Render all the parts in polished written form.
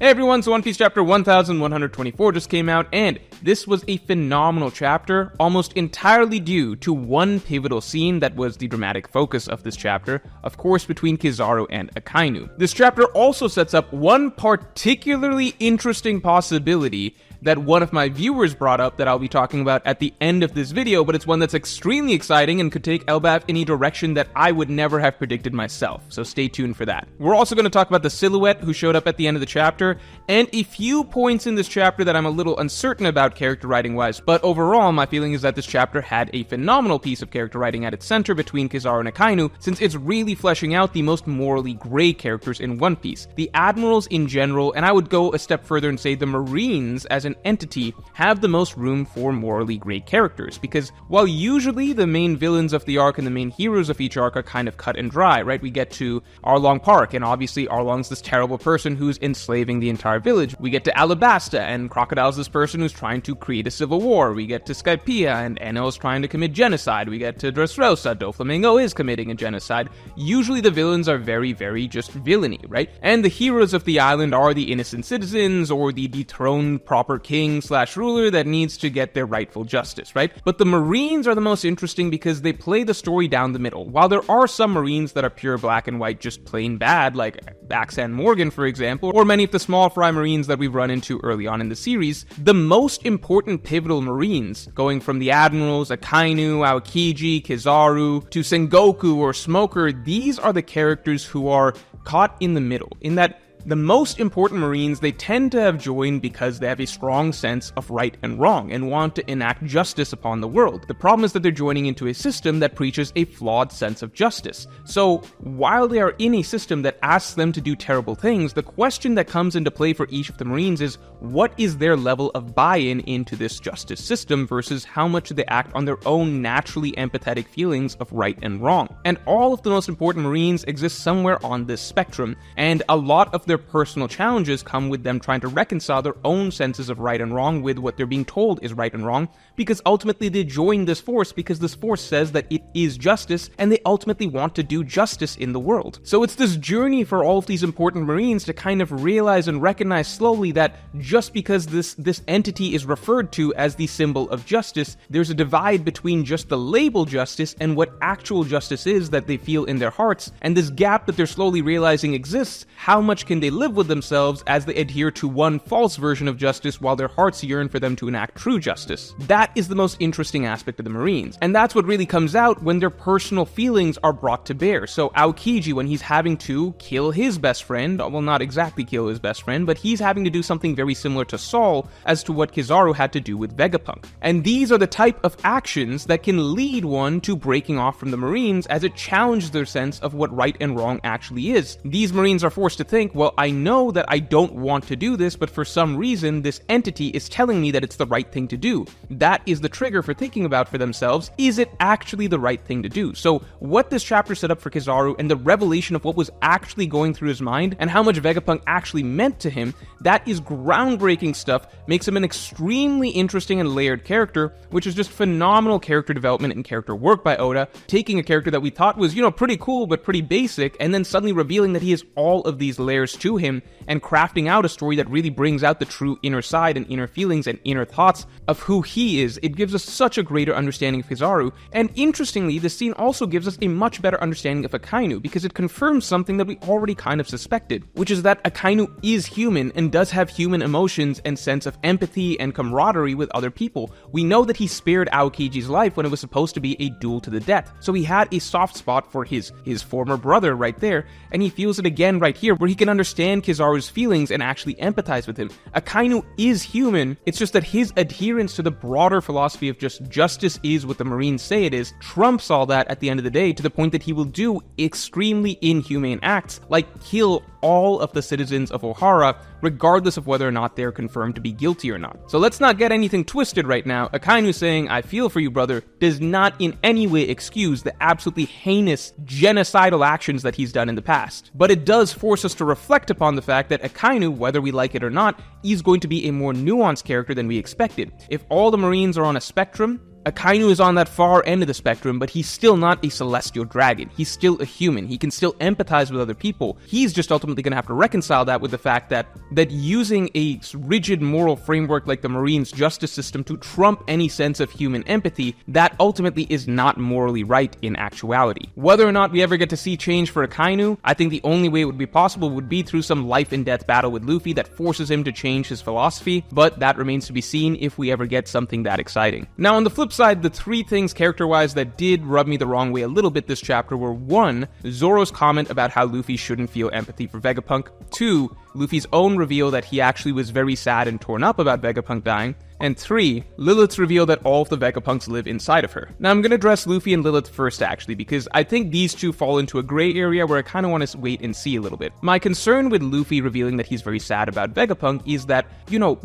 Hey everyone, so One Piece chapter 1124 just came out, and this was a phenomenal chapter, almost entirely due to one pivotal scene that was the dramatic focus of this chapter, of course between Kizaru and Akainu. This chapter also sets up one particularly interesting possibility that one of my viewers brought up that I'll be talking about at the end of this video, but it's one that's extremely exciting and could take Elbaf in a direction that I would never have predicted myself, so stay tuned for that. We're also going to talk about the Silhouette who showed up at the end of the chapter, and a few points in this chapter that I'm a little uncertain about character writing wise, but overall my feeling is that this chapter had a phenomenal piece of character writing at its center between Kizaru and Akainu, since it's really fleshing out the most morally gray characters in One Piece. The Admirals in general, and I would go a step further and say the Marines as an entity, have the most room for morally gray characters, because while usually the main villains of the arc and the main heroes of each arc are kind of cut and dry, right? We get to Arlong Park, and obviously Arlong's this terrible person who's enslaving the entire village. We get to Alabasta, and Crocodile's this person who's trying to create a civil war. We get to Skypiea, and Enel's trying to commit genocide. We get to Dressrosa, Doflamingo is committing a genocide. Usually the villains are very, very just villainy, right? And the heroes of the island are the innocent citizens, or the dethroned proper king/ruler that needs to get their rightful justice, right? But the Marines are the most interesting because they play the story down the middle. While there are some Marines that are pure black and white, just plain bad, like Axan Morgan, for example, or many of the small fry Marines that we've run into early on in the series, the most important pivotal Marines, going from the Admirals, Akainu, Aokiji, Kizaru, to Sengoku or Smoker, these are the characters who are caught in the middle, in that the most important Marines, they tend to have joined because they have a strong sense of right and wrong and want to enact justice upon the world. The problem is that they're joining into a system that preaches a flawed sense of justice. So while they are in a system that asks them to do terrible things, the question that comes into play for each of the Marines is, what is their level of buy-in into this justice system versus how much they act on their own naturally empathetic feelings of right and wrong? And all of the most important Marines exist somewhere on this spectrum, and a lot of their personal challenges come with them trying to reconcile their own senses of right and wrong with what they're being told is right and wrong, because ultimately they join this force because this force says that it is justice, and they ultimately want to do justice in the world. So it's this journey for all of these important Marines to kind of realize and recognize slowly that just because this entity is referred to as the symbol of justice, there's a divide between just the label justice and what actual justice is that they feel in their hearts, and this gap that they're slowly realizing exists, how much can they live with themselves as they adhere to one false version of justice while their hearts yearn for them to enact true justice. That is the most interesting aspect of the Marines, and that's what really comes out when their personal feelings are brought to bear. So Aokiji, when he's having to kill his best friend, well, not exactly kill his best friend, but he's having to do something very similar to Saul as to what Kizaru had to do with Vegapunk. And these are the type of actions that can lead one to breaking off from the Marines as it challenges their sense of what right and wrong actually is. These Marines are forced to think, well, I know that I don't want to do this, but for some reason, this entity is telling me that it's the right thing to do. That is the trigger for thinking about for themselves, is it actually the right thing to do? So what this chapter set up for Kizaru and the revelation of what was actually going through his mind and how much Vegapunk actually meant to him, that is groundbreaking stuff, makes him an extremely interesting and layered character, which is just phenomenal character development and character work by Oda, taking a character that we thought was, pretty cool but pretty basic, and then suddenly revealing that he has all of these layers to him, and crafting out a story that really brings out the true inner side and inner feelings and inner thoughts of who he is. It gives us such a greater understanding of Kizaru, and interestingly, this scene also gives us a much better understanding of Akainu, because it confirms something that we already kind of suspected, which is that Akainu is human and does have human emotions and sense of empathy and camaraderie with other people. We know that he spared Aokiji's life when it was supposed to be a duel to the death, so he had a soft spot for his former brother right there, and he feels it again right here, where he can understand Kizaru's feelings and actually empathize with him. Akainu is human, it's just that his adherence to the broader philosophy of just justice is what the Marines say it is, trumps all that at the end of the day, to the point that he will do extremely inhumane acts, like kill all of the citizens of Ohara, regardless of whether or not they're confirmed to be guilty or not. So let's not get anything twisted right now. Akainu saying, "I feel for you, brother," does not in any way excuse the absolutely heinous, genocidal actions that he's done in the past. But it does force us to reflect upon the fact that Akainu, whether we like it or not, is going to be a more nuanced character than we expected. If all the Marines are on a spectrum, Akainu is on that far end of the spectrum, but he's still not a celestial dragon. He's still a human. He can still empathize with other people. He's just ultimately going to have to reconcile that with the fact that using a rigid moral framework like the Marines' justice system to trump any sense of human empathy, that ultimately is not morally right in actuality. Whether or not we ever get to see change for Akainu, I think the only way it would be possible would be through some life and death battle with Luffy that forces him to change his philosophy, but that remains to be seen if we ever get something that exciting. Now, on the flip side, the three things character-wise that did rub me the wrong way a little bit this chapter were: 1, Zoro's comment about how Luffy shouldn't feel empathy for Vegapunk; 2, Luffy's own reveal that he actually was very sad and torn up about Vegapunk dying; and 3, Lilith's reveal that all of the Vegapunks live inside of her. Now, I'm gonna address Luffy and Lilith first, actually, because I think these two fall into a gray area where I kinda wanna wait and see a little bit. My concern with Luffy revealing that he's very sad about Vegapunk is that,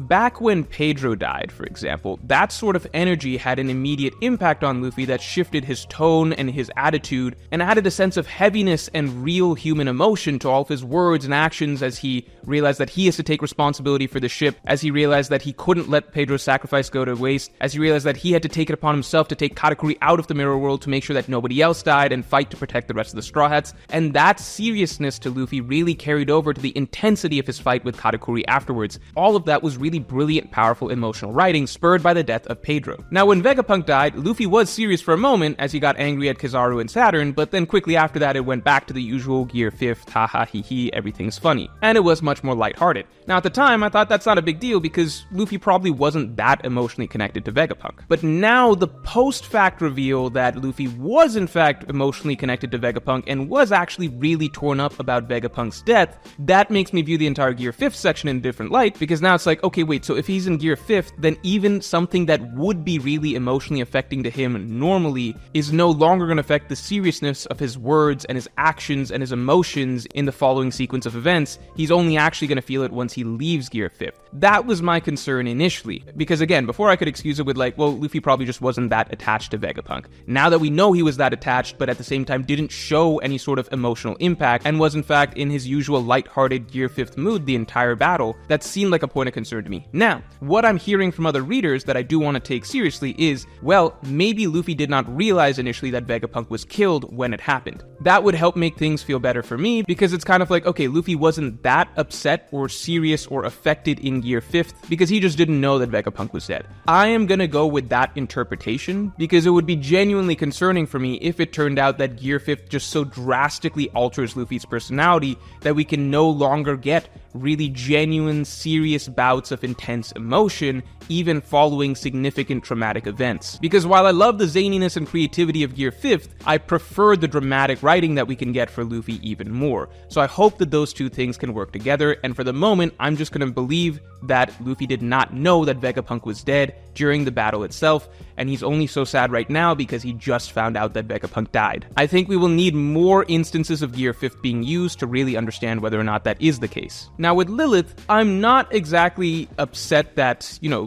back when Pedro died, for example, that sort of energy had an immediate impact on Luffy that shifted his tone and his attitude, and added a sense of heaviness and real human emotion to all of his words and actions as he realized that he has to take responsibility for the ship, as he realized that he couldn't let Pedro's sacrifice go to waste, as he realized that he had to take it upon himself to take Katakuri out of the mirror world to make sure that nobody else died and fight to protect the rest of the Straw Hats. And that seriousness to Luffy really carried over to the intensity of his fight with Katakuri afterwards. All of that was really brilliant, powerful, emotional writing, spurred by the death of Pedro. Now, when Vegapunk died, Luffy was serious for a moment as he got angry at Kizaru and Saturn, but then quickly after that it went back to the usual Gear 5th, haha hee hee, everything's funny. And it was much more lighthearted. Now, at the time, I thought that's not a big deal because Luffy probably wasn't that emotionally connected to Vegapunk. But now, the post-fact reveal that Luffy was in fact emotionally connected to Vegapunk and was actually really torn up about Vegapunk's death, that makes me view the entire Gear 5th section in a different light, because now it's like, okay, wait, so if he's in Gear 5th, then even something that would be really emotionally affecting to him normally is no longer going to affect the seriousness of his words and his actions and his emotions in the following sequence of events. He's only actually going to feel it once he leaves Gear 5th. That was my concern initially, because again, before I could excuse it with like, well, Luffy probably just wasn't that attached to Vegapunk. Now that we know he was that attached, but at the same time didn't show any sort of emotional impact, and was in fact in his usual lighthearted Gear 5th mood the entire battle, that seemed like a point of concern to me. Now, what I'm hearing from other readers that I do want to take seriously is, well, maybe Luffy did not realize initially that Vegapunk was killed when it happened. That would help make things feel better for me, because it's kind of like, okay, Luffy wasn't that upset or serious or affected in Gear 5th because he just didn't know that Vegapunk was dead. I am gonna go with that interpretation because it would be genuinely concerning for me if it turned out that Gear 5th just so drastically alters Luffy's personality that we can no longer get really genuine, serious bouts of intense emotion, even following significant traumatic events. Because while I love the zaniness and creativity of Gear 5th, I prefer the dramatic writing that we can get for Luffy even more. So I hope that those two things can work together, and for the moment, I'm just gonna believe that Luffy did not know that Vegapunk was dead during the battle itself, and he's only so sad right now because he just found out that Vegapunk died. I think we will need more instances of Gear 5th being used to really understand whether or not that is the case. Now with Lilith, I'm not exactly upset that,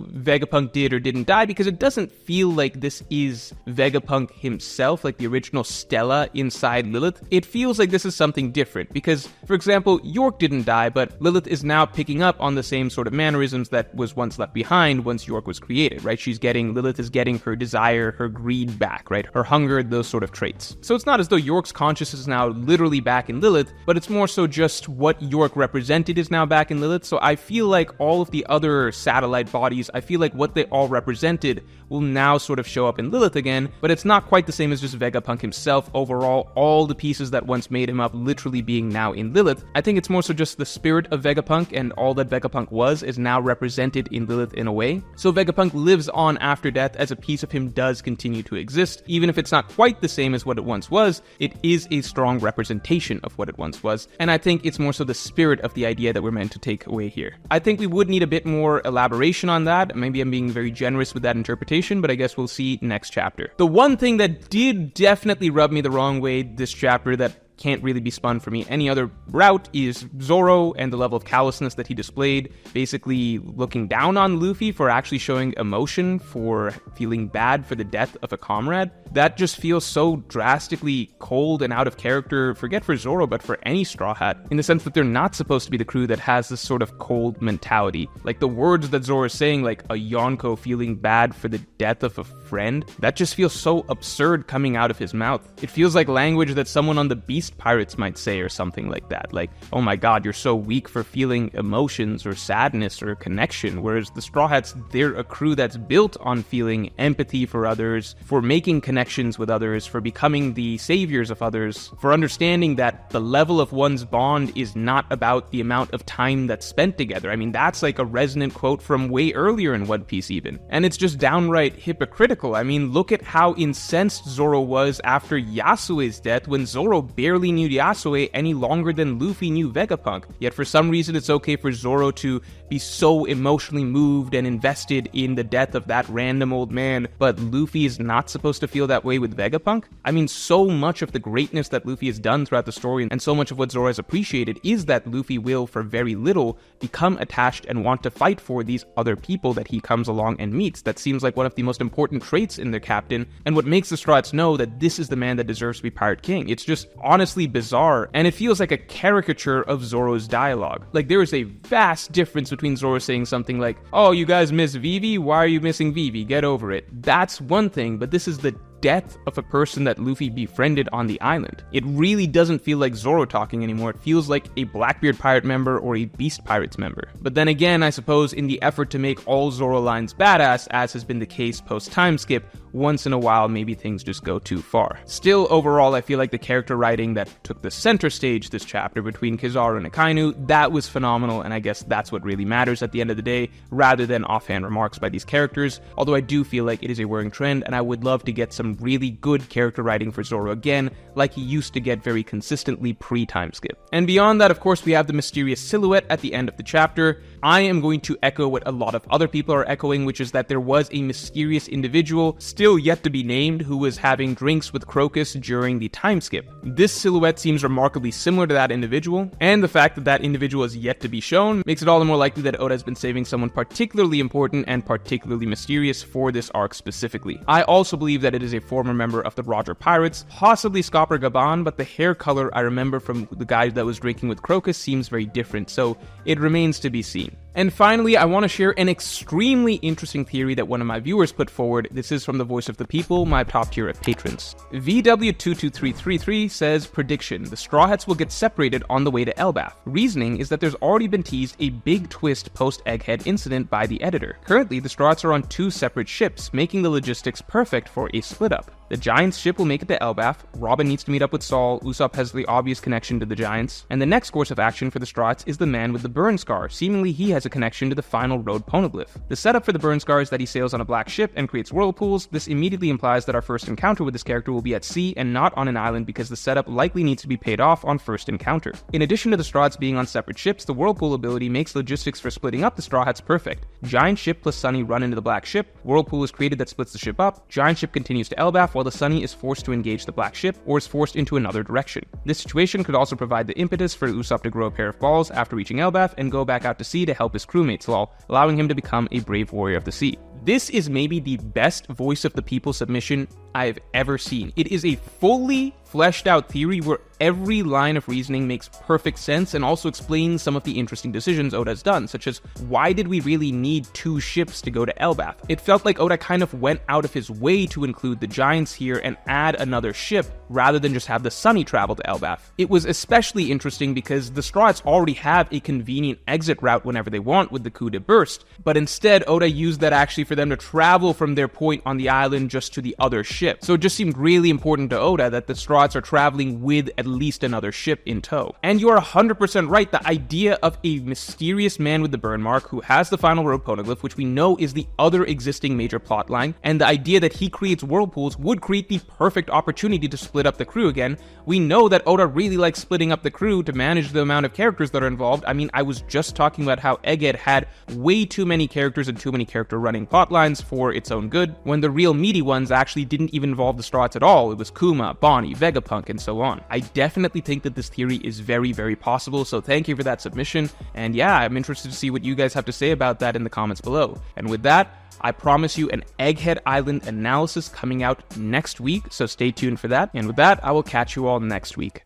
Vegapunk did or didn't die, because it doesn't feel like this is Vegapunk himself, like the original Stella inside Lilith. It feels like this is something different, because, for example, York didn't die, but Lilith is now picking up on the same sort of mannerisms that was once left behind once York was created, right? Lilith is getting her desire, her greed back, right? Her hunger, those sort of traits. So it's not as though York's consciousness is now literally back in Lilith, but it's more so just what York represented is now back in Lilith. So I feel like all of the other satellite bodies, I feel like what they all represented will now sort of show up in Lilith again, but it's not quite the same as just Vegapunk himself. Overall, all the pieces that once made him up literally being now in Lilith. I think it's more so just the spirit of Vegapunk and all that Vegapunk was is now represented in Lilith in a way. So Vegapunk lives on after death as a piece of him does continue to exist. Even if it's not quite the same as what it once was, it is a strong representation of what it once was. And I think it's more so the spirit of the idea that we're meant to take away here. I think we would need a bit more elaboration on that. Maybe I'm being very generous with that interpretation, but I guess we'll see next chapter. The one thing that did definitely rub me the wrong way this chapter that can't really be spun for me any other route is Zoro and the level of callousness that he displayed, basically looking down on Luffy for actually showing emotion, for feeling bad for the death of a comrade. That just feels so drastically cold and out of character, forget for Zoro, but for any Straw Hat, in the sense that they're not supposed to be the crew that has this sort of cold mentality. Like the words that Zoro is saying, like a Yonko feeling bad for the death of a friend, that just feels so absurd coming out of his mouth. It feels like language that someone on the Beast Pirates might say or something like that. Like, oh my god, you're so weak for feeling emotions or sadness or connection. Whereas the Straw Hats, they're a crew that's built on feeling empathy for others, for making connections with others, for becoming the saviors of others, for understanding that the level of one's bond is not about the amount of time that's spent together. I mean, that's like a resonant quote from way earlier in One Piece even. And it's just downright hypocritical. I mean, look at how incensed Zoro was after Yasue's death, when Zoro barely knew Yasue any longer than Luffy knew Vegapunk. Yet for some reason it's okay for Zoro to be so emotionally moved and invested in the death of that random old man, but Luffy is not supposed to feel that way with Vegapunk? I mean, so much of the greatness that Luffy has done throughout the story, and so much of what Zoro has appreciated, is that Luffy will, for very little, become attached and want to fight for these other people that he comes along and meets. That seems like one of the most important traits in their captain, and what makes the Straw Hats know that this is the man that deserves to be Pirate King. It's just honestly bizarre, and it feels like a caricature of Zoro's dialogue. Like, there is a vast difference between Zoro saying something like, oh, you guys miss Vivi? Why are you missing Vivi? Get over it. That's one thing, but this is the death of a person that Luffy befriended on the island. It really doesn't feel like Zoro talking anymore. It feels like a Blackbeard Pirate member or a Beast Pirates member. But then again, I suppose in the effort to make all Zoro lines badass, as has been the case post-time skip, once in a while maybe things just go too far. Still, overall, I feel like the character writing that took the center stage this chapter between Kizaru and Akainu, that was phenomenal, and I guess that's what really matters at the end of the day, rather than offhand remarks by these characters, although I do feel like it is a worrying trend, and I would love to get some really good character writing for Zoro again, like he used to get very consistently pre-time skip. And beyond that, of course, we have the mysterious silhouette at the end of the chapter. I am going to echo what a lot of other people are echoing, which is that there was a mysterious individual, still yet to be named, who was having drinks with Crocus during the time skip. This silhouette seems remarkably similar to that individual, and the fact that that individual is yet to be shown makes it all the more likely that Oda has been saving someone particularly important and particularly mysterious for this arc specifically. I also believe that it is a former member of the Roger Pirates, possibly Scopper Gaban, but the hair color I remember from the guy that was drinking with Crocus seems very different, so it remains to be seen. And finally, I want to share an extremely interesting theory that one of my viewers put forward. This is from the Voice of the People, my top tier of patrons. VW22333 says, prediction, the Straw Hats will get separated on the way to Elbaf. Reasoning is that there's already been teased a big twist post-Egghead incident by the editor. Currently, the Straw Hats are on 2 separate ships, making the logistics perfect for a split-up. The Giants ship will make it to Elbaf, Robin needs to meet up with Saul, Usopp has the obvious connection to the Giants, and the next course of action for the Straw Hats is the man with the burn scar. Seemingly he has a connection to the final road poneglyph. The setup for the burn scar is that he sails on a black ship and creates whirlpools. This immediately implies that our first encounter with this character will be at sea and not on an island, because the setup likely needs to be paid off on first encounter. In addition to the Straw Hats being on separate ships, the whirlpool ability makes logistics for splitting up the Straw Hats perfect. Giant ship plus Sunny run into the black ship, whirlpool is created that splits the ship up, Giant ship continues to Elbaf while the Sunny is forced to engage the black ship or is forced into another direction. This situation could also provide the impetus for Usopp to grow a pair of balls after reaching Elbaf and go back out to sea to help his crewmates, lol, allowing him to become a brave warrior of the sea. This is maybe the best Voice of the People submission I've ever seen. It is a fully fleshed out theory where every line of reasoning makes perfect sense and also explains some of the interesting decisions Oda has done, such as why did we really need 2 ships to go to Elbaf? It felt like Oda kind of went out of his way to include the Giants here and add another ship rather than just have the Sunny travel to Elbaf. It was especially interesting because the Straw Hats already have a convenient exit route whenever they want with the coup de burst, but instead Oda used that actually for them to travel from their point on the island just to the other ship. So it just seemed really important to Oda that the Straw Hats are traveling with at least another ship in tow. And you are 100% right, the idea of a mysterious man with the burn mark who has the final road poneglyph, which we know is the other existing major plot line, and the idea that he creates whirlpools would create the perfect opportunity to split up the crew again. We know that Oda really likes splitting up the crew to manage the amount of characters that are involved. I mean, I was just talking about how Egghead had way too many characters and too many character running plot lines for its own good, when the real meaty ones actually didn't even involve the Straw Hats at all. It was Kuma, Bonnie, Vegapunk, Vegapunk, and so on. I definitely think that this theory is very, very possible, so thank you for that submission, and yeah, I'm interested to see what you guys have to say about that in the comments below. And with that, I promise you an Egghead Island analysis coming out next week, so stay tuned for that. And with that, I will catch you all next week.